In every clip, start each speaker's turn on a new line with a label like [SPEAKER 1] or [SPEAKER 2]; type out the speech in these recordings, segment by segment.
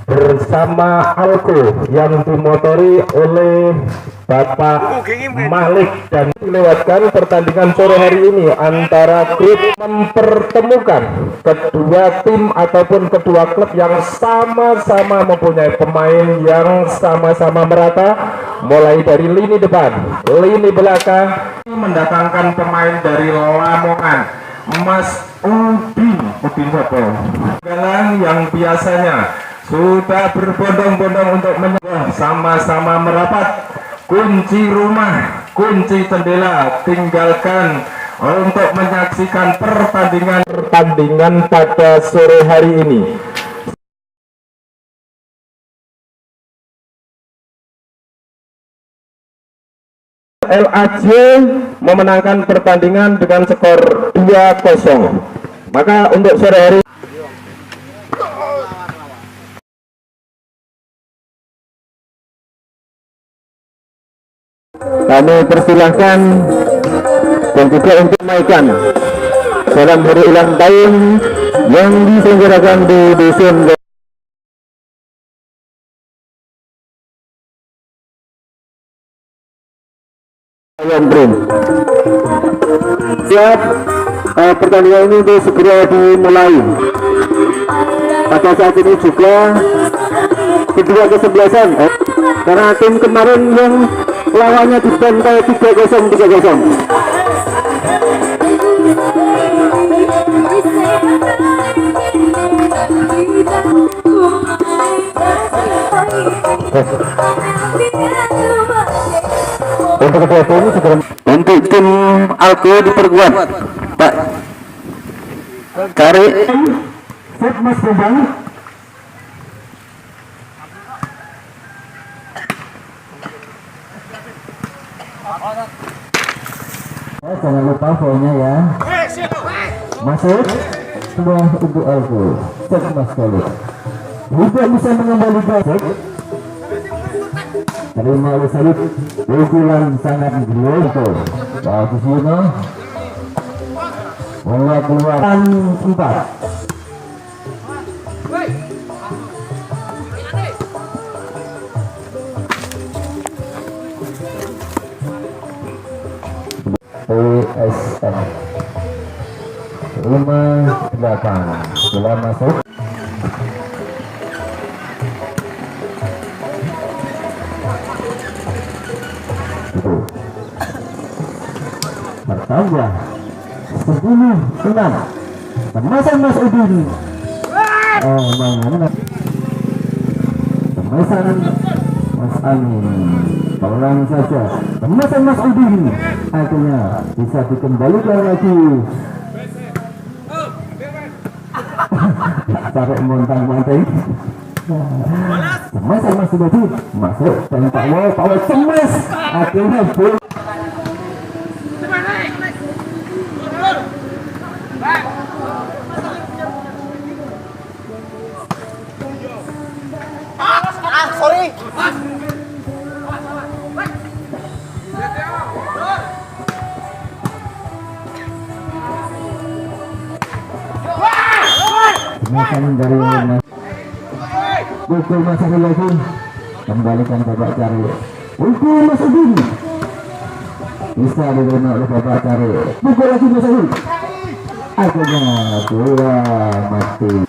[SPEAKER 1] bersama Alko yang dimotori oleh Bapak Malik, dan melewatkan pertandingan sore hari ini antara grup mempertemukan kedua tim ataupun kedua klub yang sama-sama mempunyai pemain yang sama-sama merata, mulai dari lini depan, lini belakang, mendatangkan pemain dari Lamongan, Mas Udin Galang yang biasanya sudah berbondong-bondong untuk sama-sama merapat. Kunci rumah, kunci jendela tinggalkan untuk menyaksikan pertandingan pada sore hari ini. LAJ memenangkan pertandingan dengan skor 2-0. Maka untuk sore hari kami persilahkan dan juga untuk mainkan dalam hari ulang tahun yang diselenggarakan di dusun Ayam. Siap, pertandingan ini untuk segera dimulai. Pada saat ini juga kedua kesebelasan karena tim kemarin yang lawannya dibantai 3-0. Untuk kedua tim segera untuk tim Alko diperkuat Pak Cari Mas Bambang. Jangan lupa foulnya ya. Masuk sebuah untuk Alko. Cek Mas Khalid. Tidak bisa mengembalikan. Terima oleh Salib. Pukulan sangat global. Bagus ini. Bola keluar 4. PSM 5-8. Bola masuk. Bertambah 10-6. Pemasan Mas Udin. Mana? Pemasan Mas Amin. Pelan saja. Pemasan Mas Udin. Akhirnya bisa dikembalikan lagi. Tarik montang-manting. Pemasan Mas Udin masuk dan Pak Wo cemas. Akhirnya bola.
[SPEAKER 2] Sorry.
[SPEAKER 1] Makan dari Mas pukul Mas Udin lagi, kembalikan Bapak Cari. Pukul Mas Udin bisa diterima oleh Bapak Cari. Pukul lagi Mas Udin. Akhirnya bola mati.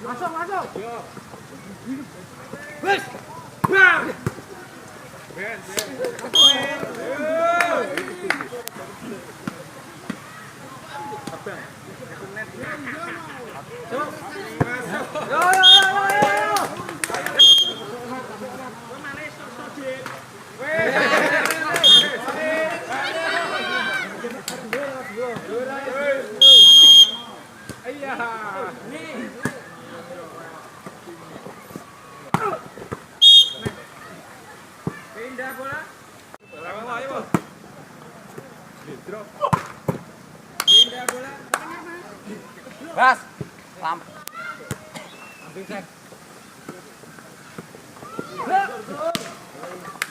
[SPEAKER 2] Masuk. Wes. Bang. Ben. Pindah bola. Pindah bola. Bas. Lamp. Ambil set.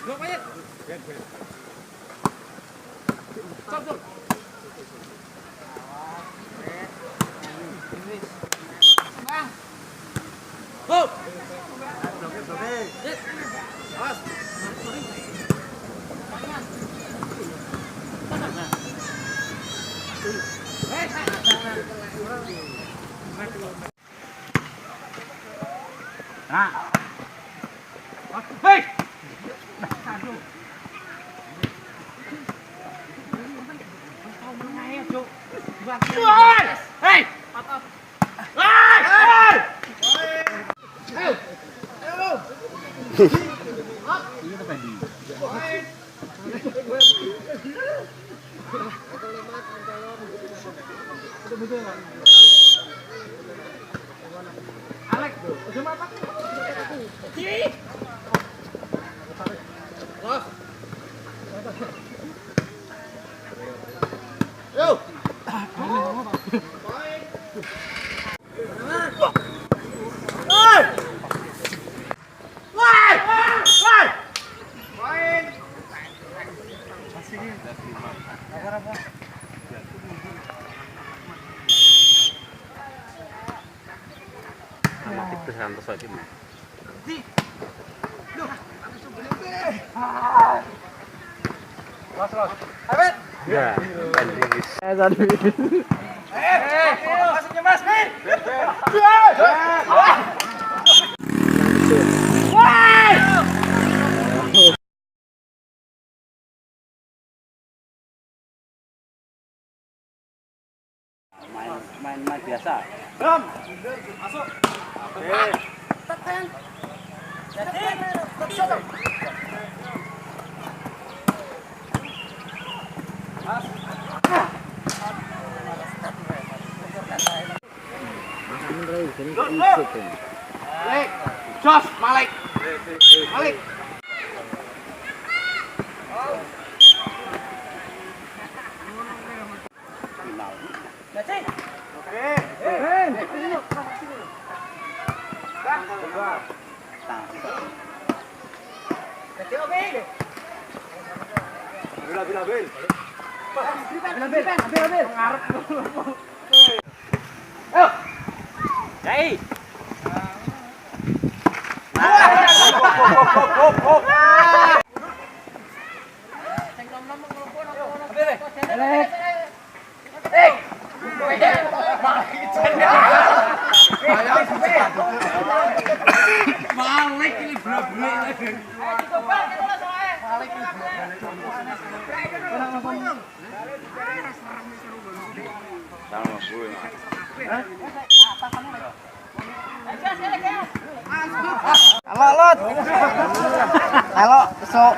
[SPEAKER 2] Go, Payet. Stop. Bang. Go. Yes. Bas. Nah. Hei. Hei. Alex, sama apa? Yo.
[SPEAKER 3] Itu santos aja mah.
[SPEAKER 2] Los. Abet.
[SPEAKER 3] Ya, pending.
[SPEAKER 2] Masuknya Mas, Min.
[SPEAKER 3] Main biasa.
[SPEAKER 2] Bram. Masuk. Oke. Tekan. Jadi, tetap. Mas. Malik. Jos, Malik. Malik. Oke. Ambil. Ngarep. Ayo.
[SPEAKER 3] Jai.
[SPEAKER 2] Hop. Malik ini blok-blok. Malik ini
[SPEAKER 3] Sama gue.
[SPEAKER 2] Halo, Lot. Halo, besok.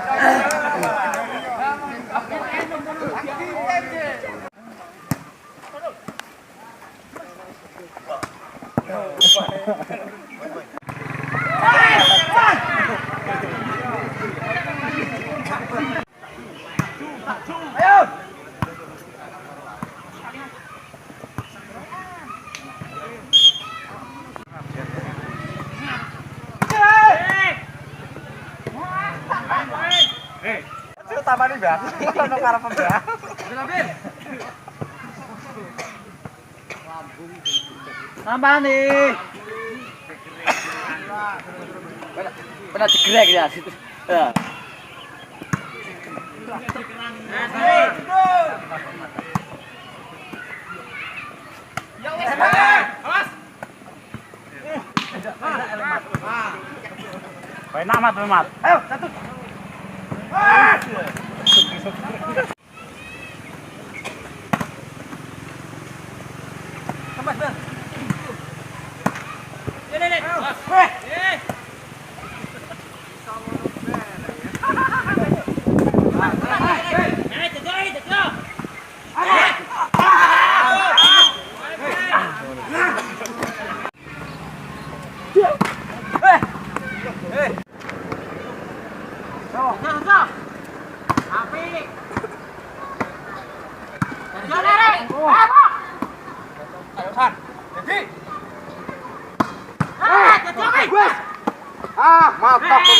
[SPEAKER 2] Ayo. Tambah nih, Bang. Ono karep, Bang. Ambil. Tambah nih.
[SPEAKER 3] Pernah jegrek ya situ. Ya.
[SPEAKER 2] Ya wes. Awas. Enak mat. Ayo, satu. Tembak, Bang. Mantap.